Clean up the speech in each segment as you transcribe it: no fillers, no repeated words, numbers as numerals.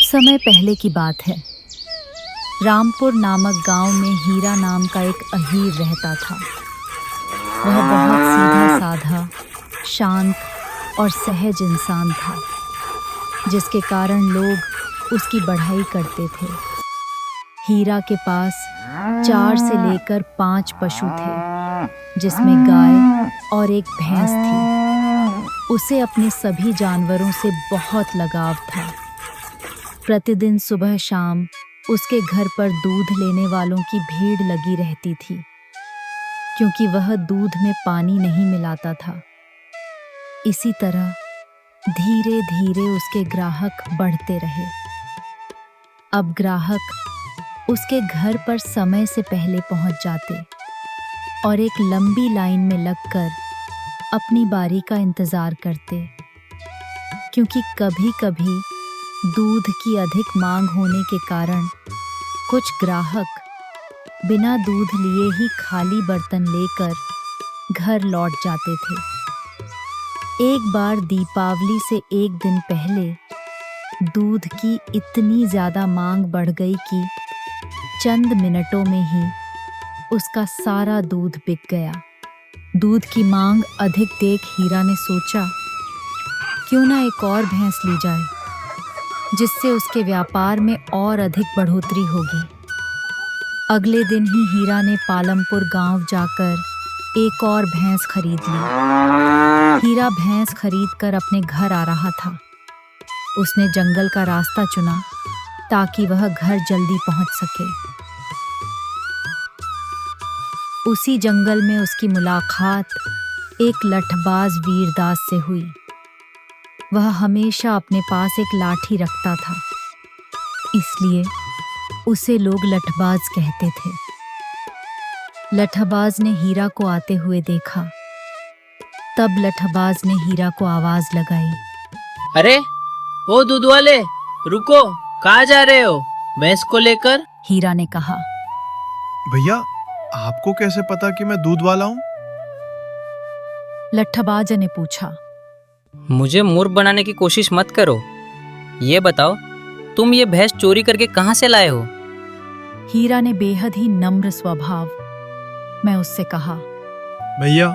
कुछ समय पहले की बात है। रामपुर नामक गांव में हीरा नाम का एक अहीर रहता था। वह बहुत सीधा साधा, शांत और सहज इंसान था, जिसके कारण लोग उसकी बढ़ाई करते थे। हीरा के पास 4 से लेकर 5 पशु थे, जिसमें गाय और एक भैंस थी। उसे अपने सभी जानवरों से बहुत लगाव था। प्रतिदिन सुबह शाम उसके घर पर दूध लेने वालों की भीड़ लगी रहती थी, क्योंकि वह दूध में पानी नहीं मिलाता था। इसी तरह धीरे धीरे उसके ग्राहक बढ़ते रहे। अब ग्राहक उसके घर पर समय से पहले पहुंच जाते और एक लंबी लाइन में लगकर अपनी बारी का इंतजार करते, क्योंकि कभी-कभी दूध की अधिक मांग होने के कारण कुछ ग्राहक बिना दूध लिए ही खाली बर्तन लेकर घर लौट जाते थे। एक बार दीपावली से एक दिन पहले दूध की इतनी ज्यादा मांग बढ़ गई कि चंद मिनटों में ही उसका सारा दूध बिक गया। दूध की मांग अधिक देख हीरा ने सोचा, क्यों ना एक और भैंस ली जाए, जिससे उसके व्यापार में और अधिक बढ़ोतरी होगी। अगले दिन ही हीरा ने पालमपुर गांव जाकर एक और भैंस खरीद ली। हीरा भैंस खरीदकर अपने घर आ रहा था। उसने जंगल का रास्ता चुना ताकि वह घर जल्दी पहुंच सके। उसी जंगल में उसकी मुलाकात एक लठबाज वीरदास से हुई। वह हमेशा अपने पास एक लाठी रखता था, इसलिए उसे लोग लठबाज कहते थे। लठबाज ने हीरा को आते हुए देखा। तब लठबाज ने हीरा को आवाज लगाई, अरे ओ दूध वाले, रुको, कहाँ जा रहे हो भैंस को लेकर? हीरा ने कहा। भैया, आपको कैसे पता कि मैं दूध वाला हूँ? लठबाज ने पूछा। मुझे मूर्ख बनाने की कोशिश मत करो। ये बताओ, तुम ये भैंस चोरी करके कहाँ से लाए हो? हीरा ने बेहद ही नम्र स्वभाव में उससे कहा, भैया,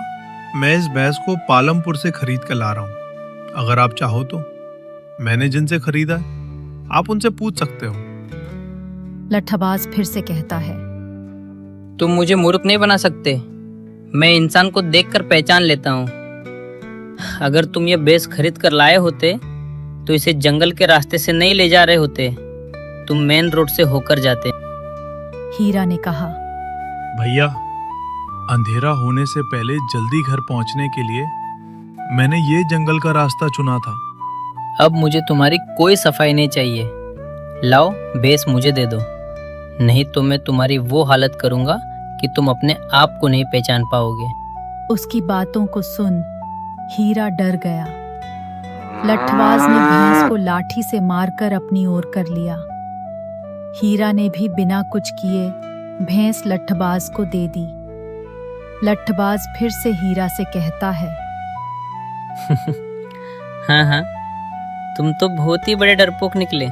मैं इस भैंस को पालमपुर से खरीद कर ला रहा हूँ। अगर आप चाहो तो मैंने जिनसे खरीदा है, आप उनसे पूछ सकते हो। लठबाज फिर से कहता है, तुम मुझे मूर्ख नहीं बना सकते। मैं इंसान को देखकर पहचान लेता हूँ। अगर तुम ये भैंस खरीद कर लाए होते तो इसे जंगल के रास्ते से नहीं ले जा रहे होते, तुम मेन रोड से होकर जाते। हीरा ने कहा, भैया, अंधेरा होने से पहले जल्दी घर पहुंचने के लिए मैंने ये जंगल का रास्ता चुना था। अब मुझे तुम्हारी कोई सफाई नहीं चाहिए। लाओ, भैंस मुझे दे दो, नहीं तो मैं तुम्हारी वो हालत करूंगा कि तुम अपने आप को नहीं पहचान पाओगे। उसकी बातों को सुन हीरा डर गया। लठबाज ने भैंस को लाठी से मारकर अपनी ओर कर लिया। हीरा ने भी बिना कुछ किए भैंस लठबाज को दे दी। लठबाज फिर से हीरा से कहता है, हाँ, तुम तो बहुत ही बड़े डरपोक निकले।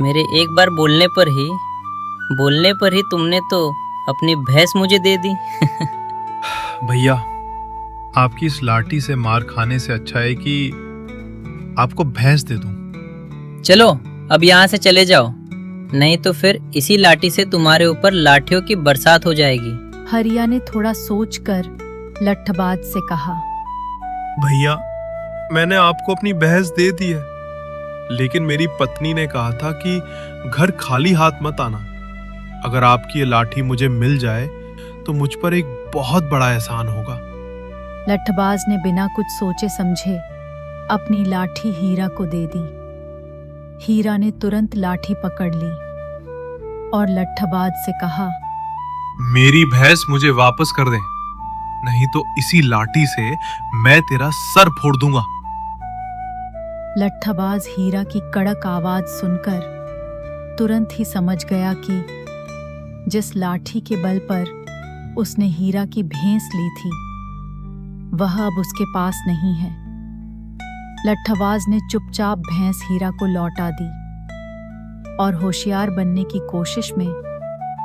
मेरे एक बार बोलने पर ही तुमने तो अपनी भैंस मुझे दे दी। भैया, आपकी इस लाठी से मार खाने से अच्छा है कि आपको भैंस दे दूं। चलो अब यहाँ से चले जाओ, नहीं तो फिर इसी लाठी से तुम्हारे ऊपर लाठियों की बरसात हो जाएगी। हरिया ने थोड़ा सोचकर लठबाज से कहा, भैया, मैंने आपको अपनी भैंस दे दी है, लेकिन मेरी पत्नी ने कहा था कि घर खाली हाथ मत आना। अगर आपकी ये लाठी मुझे मिल जाए तो मुझ पर एक बहुत बड़ा एहसान होगा। लठबाज ने बिना कुछ सोचे समझे अपनी लाठी हीरा को दे दी। हीरा ने तुरंत लाठी पकड़ ली और लठबाज से कहा, मेरी भैंस मुझे वापस कर दे, नहीं तो इसी लाठी से मैं तेरा सर फोड़ दूंगा। लठबाज हीरा की कड़क आवाज सुनकर तुरंत ही समझ गया कि जिस लाठी के बल पर उसने हीरा की भैंस ली थी, वह अब उसके पास नहीं है। लठबाज ने चुपचाप भैंस हीरा को लौटा दी और होशियार बनने की कोशिश में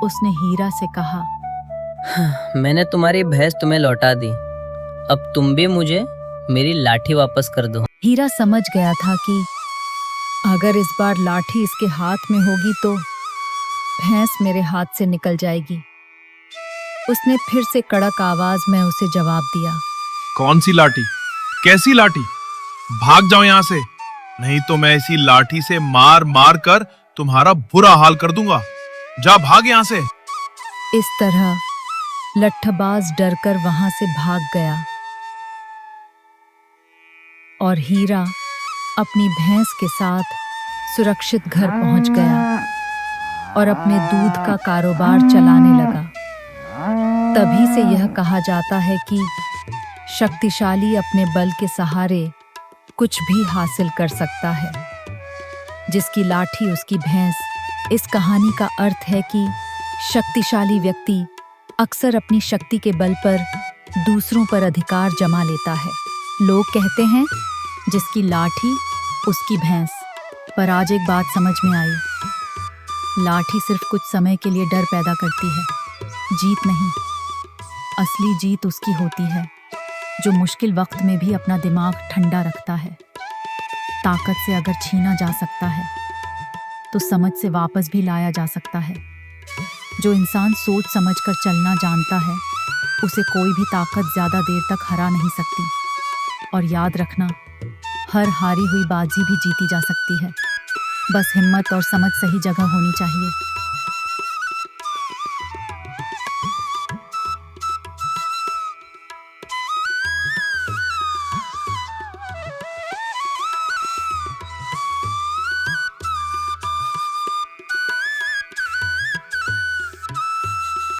उसने हीरा से कहा, मैंने तुम्हारी भैंस तुम्हें लौटा दी, अब तुम भी मुझे मेरी लाठी वापस कर दो। हीरा समझ गया था कि अगर इस बार लाठी इसके हाथ में होगी तो भैंस मेरे हाथ से निकल जाएगी। उसने फिर से कड़क आवाज में उसे जवाब दिया, कौन सी लाठी? कैसी लाठी? भाग जाओ यहाँ से, नहीं तो मैं इसी लाठी से मार मार कर तुम्हारा बुरा हाल कर दूंगा। जा भाग यहाँ से। इस तरह लट्ठबाज डरकर वहां से भाग गया और हीरा अपनी भैंस के साथ सुरक्षित घर पहुंच गया और अपने दूध का कारोबार चलाने लगा। तभी से यह कहा जाता है कि शक्तिशाली अपने बल के सहारे कुछ भी हासिल कर सकता है। जिसकी लाठी उसकी भैंस। इस कहानी का अर्थ है कि शक्तिशाली व्यक्ति अक्सर अपनी शक्ति के बल पर दूसरों पर अधिकार जमा लेता है। लोग कहते हैं जिसकी लाठी उसकी भैंस। पर आज एक बात समझ में आई, लाठी सिर्फ कुछ समय के लिए डर पैदा करती है, जीत नहीं। असली जीत उसकी होती है जो मुश्किल वक्त में भी अपना दिमाग ठंडा रखता है। ताकत से अगर छीना जा सकता है तो समझ से वापस भी लाया जा सकता है। जो इंसान सोच समझकर चलना जानता है उसे कोई भी ताकत ज्यादा देर तक हरा नहीं सकती। और याद रखना, हर हारी हुई बाजी भी जीती जा सकती है। बस हिम्मत और समझ सही जगह होनी चाहिए।